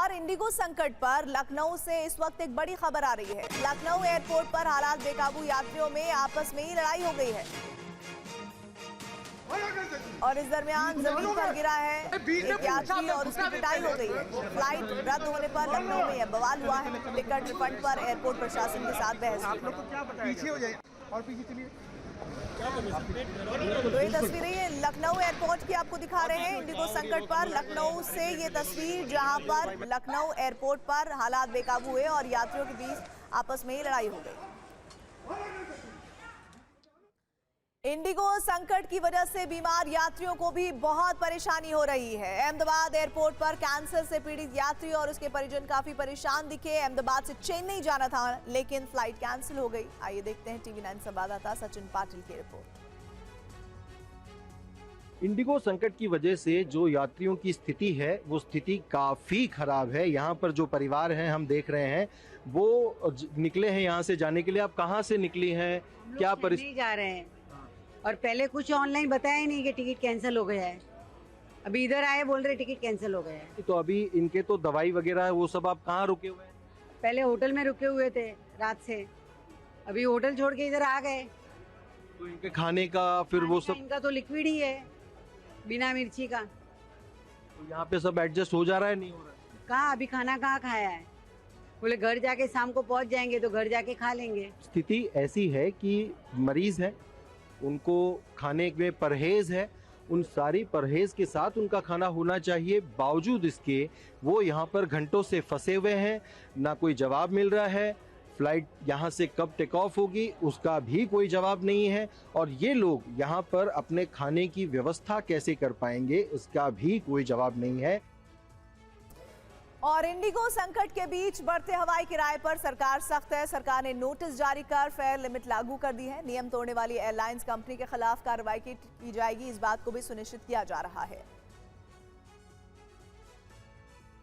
और इंडिगो संकट पर लखनऊ से इस वक्त एक बड़ी खबर आ रही है। लखनऊ एयरपोर्ट पर हालात बेकाबू, यात्रियों में आपस में ही लड़ाई हो गई है और इस दरमियान जमीन पर गिरा है एक यात्री और उसकी पिटाई हो गई है। फ्लाइट रद्द होने पर लखनऊ में यह बवाल हुआ है। टिकट रिफंड पर एयरपोर्ट प्रशासन के साथ बहस हुई। पीछे हो जाए और पीछे चलिए। तो ये तस्वीरें लखनऊ एयरपोर्ट की आपको दिखा रहे हैं। इंडिगो संकट पर लखनऊ से ये तस्वीर, जहां पर लखनऊ एयरपोर्ट पर हालात बेकाबू हुए और यात्रियों के बीच आपस में ही लड़ाई हो गई। इंडिगो संकट की वजह से बीमार यात्रियों को भी बहुत परेशानी हो रही है। अहमदाबाद एयरपोर्ट पर कैंसर से पीड़ित यात्री और उसके परिजन काफी परेशान दिखे। अहमदाबाद से चेन्नई जाना था लेकिन फ्लाइट कैंसिल हो गई। आइए देखते हैं टीवी 9 संवाददाता सचिन पाटिल की रिपोर्ट। इंडिगो संकट की वजह से जो यात्रियों की स्थिति है वो स्थिति काफी खराब है। यहाँ पर जो परिवार हैं हम देख रहे हैं वो निकले हैं यहाँ से जाने के लिए। आप कहाँ से निकली हैं, क्या परिस्थिति जा रहे हैं? और पहले कुछ ऑनलाइन बताया नहीं कि टिकट कैंसिल हो गया है। अभी इधर आए बोल रहे टिकट कैंसिल हो गया है। तो अभी इनके तो दवाई वगैरह है, वो सब आप कहाँ रुके हुए हैं? पहले होटल में रुके हुए थे रात से, अभी होटल छोड़ के इधर आ गए। तो इनके खाने का फिर वो सब? इनका तो लिक्विड ही है बिना मिर्ची का। तो यहाँ पे सब एडजस्ट हो जा रहा है, नहीं हो रहा है? कहाँ अभी खाना कहाँ खाया है? बोले घर जाके शाम को पहुँच जाएंगे तो घर जाके खा लेंगे। स्थिति ऐसी है कि मरीज है, उनको खाने में परहेज है, उन सारी परहेज के साथ उनका खाना होना चाहिए। बावजूद इसके वो यहाँ पर घंटों से फंसे हुए हैं, ना कोई जवाब मिल रहा है। फ्लाइट यहाँ से कब टेक ऑफ होगी उसका भी कोई जवाब नहीं है और ये लोग यहाँ पर अपने खाने की व्यवस्था कैसे कर पाएंगे इसका भी कोई जवाब नहीं है। और इंडिगो संकट के बीच बढ़ते हवाई किराए पर सरकार सख्त है। सरकार ने नोटिस जारी कर फेयर लिमिट लागू कर दी है। नियम तोड़ने वाली एयरलाइंस कंपनी के खिलाफ कार्रवाई की जाएगी, इस बात को भी सुनिश्चित किया जा रहा है।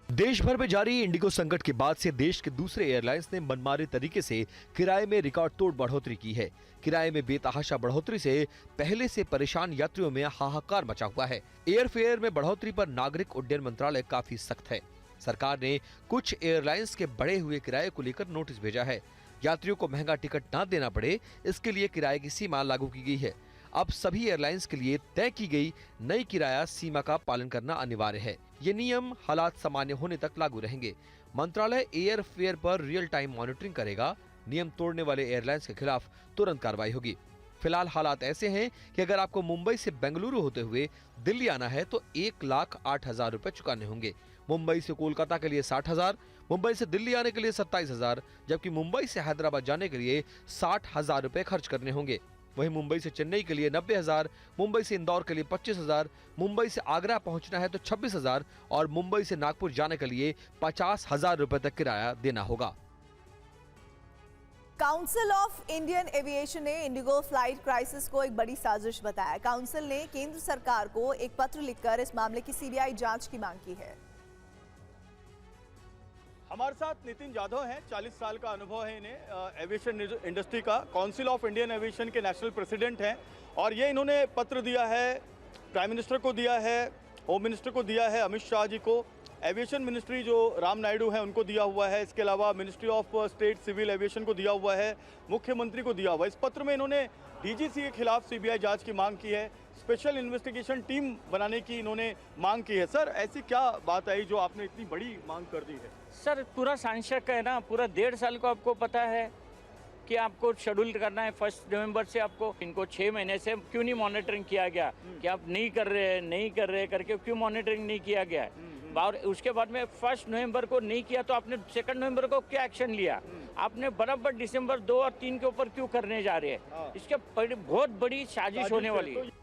देश भर में जारी इंडिगो संकट के बाद से देश के दूसरे एयरलाइंस ने मनमाने तरीके से किराए में रिकॉर्ड तोड़ बढ़ोतरी की है। किराए में बेतहाशा बढ़ोतरी से पहले से परेशान यात्रियों में हाहाकार मचा हुआ है। एयरफेयर में बढ़ोतरी पर नागरिक उड्डयन मंत्रालय काफी सख्त है। सरकार ने कुछ एयरलाइंस के बढ़े हुए किराए को लेकर नोटिस भेजा है। यात्रियों को महंगा टिकट ना देना पड़े, इसके लिए किराए की सीमा लागू की गई है। अब सभी एयरलाइंस के लिए तय की गई नई किराया सीमा का पालन करना अनिवार्य है। ये नियम हालात सामान्य होने तक लागू रहेंगे। मंत्रालय एयर फेयर पर रियल टाइम मॉनिटरिंग करेगा। नियम तोड़ने वाले एयरलाइंस के खिलाफ तुरंत कार्रवाई होगी। फिलहाल हालात ऐसे हैं कि अगर आपको मुंबई से बेंगलुरु होते हुए दिल्ली आना है तो 1,08,000 रुपए चुकाने होंगे। मुंबई से कोलकाता के लिए 60,000, मुंबई से दिल्ली आने के लिए 27,000, जबकि मुंबई से हैदराबाद जाने के लिए 60,000 रुपए खर्च करने होंगे। वहीं मुंबई से चेन्नई के लिए 90,000, मुंबई से इंदौर के लिए 25,000, मुंबई से आगरा पहुंचना है तो 26,000 और मुंबई से नागपुर जाने के लिए 50,000 रुपए तक किराया देना होगा। काउंसिल ऑफ इंडियन एविएशन ने इंडिगो फ्लाइट क्राइसिस को एक बड़ी साजिश बताया। काउंसिल ने केंद्र सरकार को एक पत्र लिखकर इस मामले की सीबीआई जांच की मांग की है। हमारे साथ नितिन जाधव हैं, 40 साल का अनुभव है इन्हें एविएशन इंडस्ट्री का। काउंसिल ऑफ इंडियन एविएशन के नेशनल प्रेसिडेंट हैं और ये इन्होंने पत्र दिया है, प्राइम मिनिस्टर को दिया है, होम मिनिस्टर को दिया है, अमित शाह जी को, एविएशन मिनिस्ट्री जो राम नायडू हैं उनको दिया हुआ है, इसके अलावा ministry of state civil aviation को दिया हुआ है, मुख्यमंत्री को दिया हुआ है। इस पत्र में इन्होंने डीजीसी के खिलाफ सीबीआई जांच की मांग की है, स्पेशल इन्वेस्टिगेशन टीम बनाने की इन्होंने मांग की है। सर, ऐसी क्या बात आई जो आपने इतनी बड़ी मांग कर दी है? सर, पूरा सांसद का है ना, पूरा 1.5 साल को आपको पता है कि आपको शेड्यूल करना है 1 नवंबर से। आपको इनको 6 महीने से क्यों नहीं मॉनिटरिंग किया गया कि आप नहीं कर रहे करके क्यों मॉनिटरिंग नहीं किया गया है? और उसके बाद में 1 नवंबर को नहीं किया तो आपने 2 नवंबर को क्या एक्शन लिया? आपने बराबर दिसंबर 2 और 3 के ऊपर क्यों करने जा रहे हैं? इसके बहुत बड़ी साजिश होने वाली है।